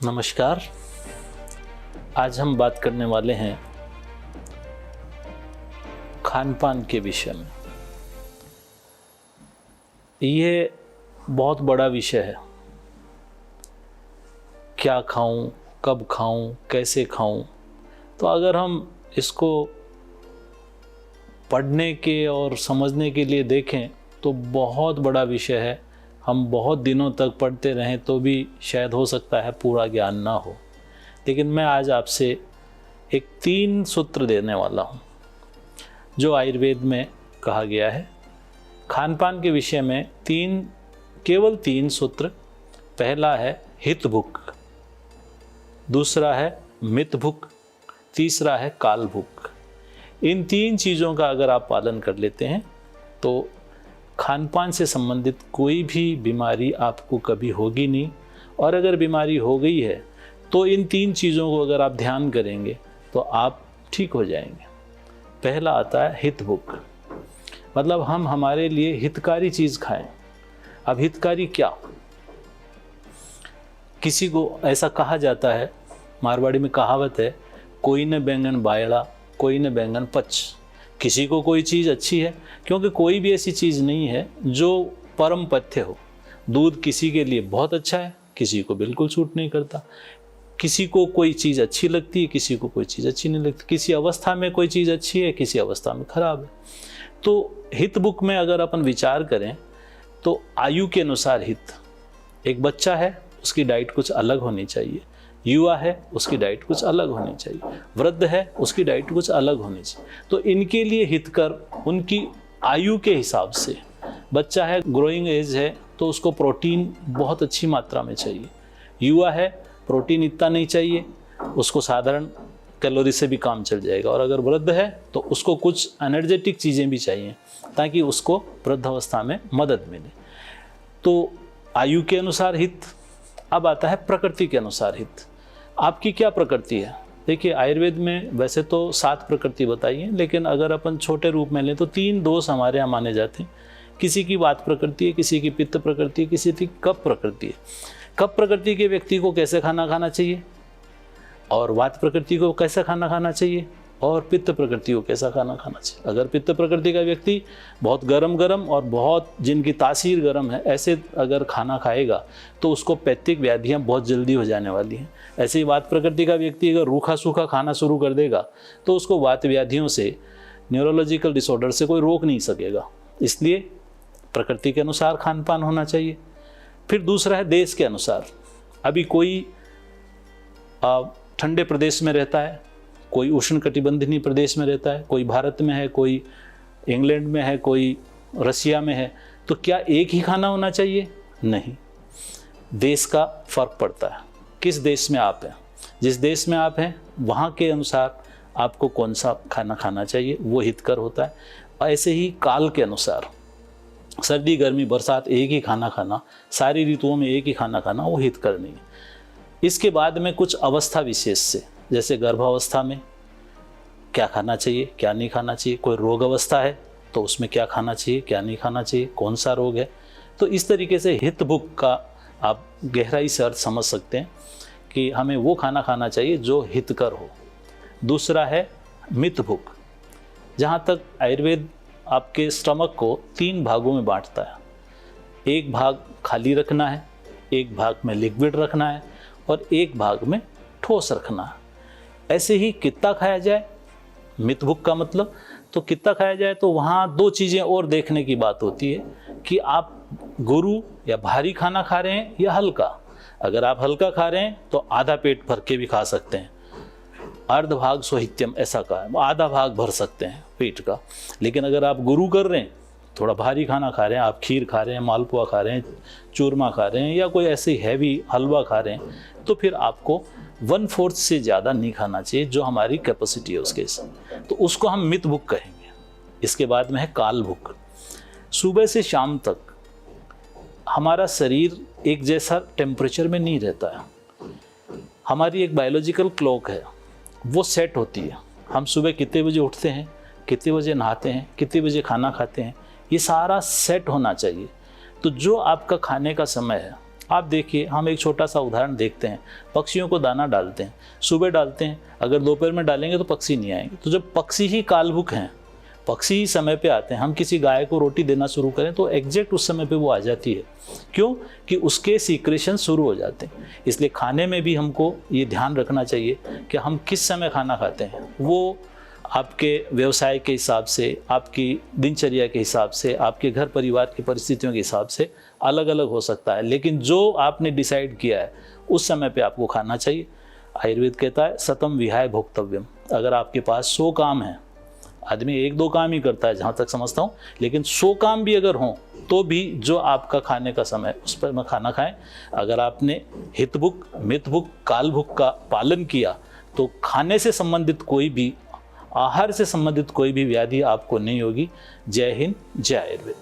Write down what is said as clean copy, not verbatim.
नमस्कार। आज हम बात करने वाले हैं खान पान के विषय में। ये बहुत बड़ा विषय है। क्या खाऊं, कब खाऊं, कैसे खाऊं। तो अगर हम इसको पढ़ने के और समझने के लिए देखें तो बहुत बड़ा विषय है। हम बहुत दिनों तक पढ़ते रहें तो भी शायद हो सकता है पूरा ज्ञान ना हो। लेकिन मैं आज आपसे एक 3 सूत्र देने वाला हूँ जो आयुर्वेद में कहा गया है। खान पान के विषय में केवल 3 सूत्र। पहला है हित भुक, दूसरा है मित भुक, तीसरा है काल भुक। इन 3 चीज़ों का अगर आप पालन कर लेते हैं तो खान पान से संबंधित कोई भी बीमारी आपको कभी होगी नहीं। और अगर बीमारी हो गई है तो इन 3 चीज़ों को अगर आप ध्यान करेंगे तो आप ठीक हो जाएंगे। पहला आता है हित भुक, मतलब हम हमारे लिए हितकारी चीज़ खाएं। अब हितकारी क्या? किसी को ऐसा कहा जाता है, मारवाड़ी में कहावत है, कोई न बैंगन बायड़ा, कोई न बैंगन पच। किसी को कोई चीज़ अच्छी है, क्योंकि कोई भी ऐसी चीज़ नहीं है जो परम पथ्य हो। दूध किसी के लिए बहुत अच्छा है, किसी को बिल्कुल सूट नहीं करता। किसी को कोई चीज़ अच्छी लगती है, किसी को कोई चीज़ अच्छी नहीं लगती। किसी अवस्था में कोई चीज़ अच्छी है, किसी अवस्था में खराब है। तो हित बुक में अगर अपन विचार करें तो आयु के अनुसार हित। एक बच्चा है, उसकी डाइट कुछ अलग होनी चाहिए। युवा है, उसकी डाइट कुछ अलग होनी चाहिए। वृद्ध है, उसकी डाइट कुछ अलग होनी चाहिए। तो इनके लिए हितकर उनकी आयु के हिसाब से, बच्चा है, ग्रोइंग एज है, तो उसको प्रोटीन बहुत अच्छी मात्रा में चाहिए। युवा है, प्रोटीन इतना नहीं चाहिए, उसको साधारण कैलोरी से भी काम चल जाएगा। और अगर वृद्ध है तो उसको कुछ एनर्जेटिक चीज़ें भी चाहिए ताकि उसको वृद्धावस्था में मदद मिले। तो आयु के अनुसार हित। अब आता है प्रकृति के अनुसार हित। आपकी क्या प्रकृति है? देखिए, आयुर्वेद में वैसे तो 7 प्रकृति बताई है, लेकिन अगर अपन छोटे रूप में लें तो 3 दोष हमारे यहाँ माने जाते हैं। किसी की वात प्रकृति है, किसी की पित्त प्रकृति है, किसी की कफ प्रकृति है। कफ प्रकृति के व्यक्ति को कैसे खाना खाना चाहिए, और वात प्रकृति को कैसा खाना खाना चाहिए, और पित्त प्रकृति को कैसा खाना खाना चाहिए। अगर पित्त प्रकृति का व्यक्ति बहुत गरम और बहुत जिनकी तासीर गरम है, ऐसे अगर खाना खाएगा तो उसको पैत्तिक व्याधियाँ बहुत जल्दी हो जाने वाली हैं। ऐसे ही वात प्रकृति का व्यक्ति अगर रूखा सूखा खाना शुरू कर देगा तो उसको वात व्याधियों से, न्यूरोलॉजिकल डिसऑर्डर से कोई रोक नहीं सकेगा। इसलिए प्रकृति के अनुसार खान पान होना चाहिए। फिर दूसरा है देश के अनुसार। अभी कोई ठंडे प्रदेश में रहता है, कोई उष्णकटिबंधीय प्रदेश में रहता है, कोई भारत में है, कोई इंग्लैंड में है, कोई रसिया में है। तो क्या एक ही खाना होना चाहिए? नहीं, देश का फर्क पड़ता है। किस देश में आप हैं, जिस देश में आप हैं वहाँ के अनुसार आपको कौन सा खाना खाना चाहिए, वो हितकर होता है। ऐसे ही काल के अनुसार, सर्दी गर्मी बरसात एक ही खाना खाना, सारी ऋतुओं में एक ही खाना खाना, वो हितकर नहीं है। इसके बाद में कुछ अवस्था विशेष से, जैसे गर्भावस्था में क्या खाना चाहिए, क्या नहीं खाना चाहिए। कोई रोग अवस्था है तो उसमें क्या खाना चाहिए, क्या नहीं खाना चाहिए, कौन सा रोग है। तो इस तरीके से हित भुक का आप गहराई से अर्थ समझ सकते हैं कि हमें वो खाना खाना चाहिए जो हितकर हो। दूसरा है मित भुक। जहाँ तक आयुर्वेद आपके स्टमक को 3 भागों में बांटता है। एक भाग खाली रखना है, एक भाग में लिक्विड रखना है, और एक भाग में ठोस रखना है। ऐसे ही कितना खाया जाए, मित भुक का मतलब, तो कितना खाया जाए तो वहाँ 2 चीज़ें और देखने की बात होती है कि आप गुरु या भारी खाना खा रहे हैं या हल्का। अगर आप हल्का खा रहे हैं तो आधा पेट भर के भी खा सकते हैं, अर्ध भाग सोहित्यम ऐसा कहा है, आधा भाग भर सकते हैं पेट का। लेकिन अगर आप गुरु कर रहे हैं, थोड़ा भारी खाना खा रहे हैं, आप खीर खा रहे हैं, मालपुआ खा रहे हैं, चूरमा खा रहे हैं, या कोई ऐसे हैवी हलवा खा रहे हैं, तो फिर आपको 1/4 से ज़्यादा नहीं खाना चाहिए, जो हमारी कैपेसिटी है उसके हिसाब। तो उसको हम मित भुक कहेंगे। इसके बाद में है काल भुक। सुबह से शाम तक हमारा शरीर एक जैसा टेम्परेचर में नहीं रहता है। हमारी एक बायोलॉजिकल क्लॉक है, वो सेट होती है। हम सुबह कितने बजे उठते हैं, कितने बजे नहाते हैं, कितने बजे खाना खाते हैं, ये सारा सेट होना चाहिए। तो जो आपका खाने का समय है, आप देखिए, हम एक छोटा सा उदाहरण देखते हैं। पक्षियों को दाना डालते हैं, सुबह डालते हैं, अगर दोपहर में डालेंगे तो पक्षी नहीं आएंगे। तो जब पक्षी ही कालभुक हैं, पक्षी ही समय पे आते हैं, हम किसी गाय को रोटी देना शुरू करें तो एग्जैक्ट उस समय पे वो आ जाती है। क्यों? कि उसके सीक्रेशन शुरू हो जाते हैं। इसलिए खाने में भी हमको ये ध्यान रखना चाहिए कि हम किस समय खाना खाते हैं। वो आपके व्यवसाय के हिसाब से, आपकी दिनचर्या के हिसाब से, आपके घर परिवार की परिस्थितियों के हिसाब से अलग अलग हो सकता है, लेकिन जो आपने डिसाइड किया है उस समय पे आपको खाना चाहिए। आयुर्वेद कहता है शतम विहाय भोक्तव्यम। अगर आपके पास 100 काम हैं, आदमी 1-2 काम ही करता है जहाँ तक समझता हूँ, लेकिन 100 काम भी अगर हों तो भी जो आपका खाने का समय उस पर में खाना खाएं। अगर आपने हितभुक, मितभुक, कालभुक का पालन किया तो खाने से संबंधित कोई भी, आहार से संबंधित कोई भी व्याधि आपको नहीं होगी। जय हिंद, जय आयुर्वेद।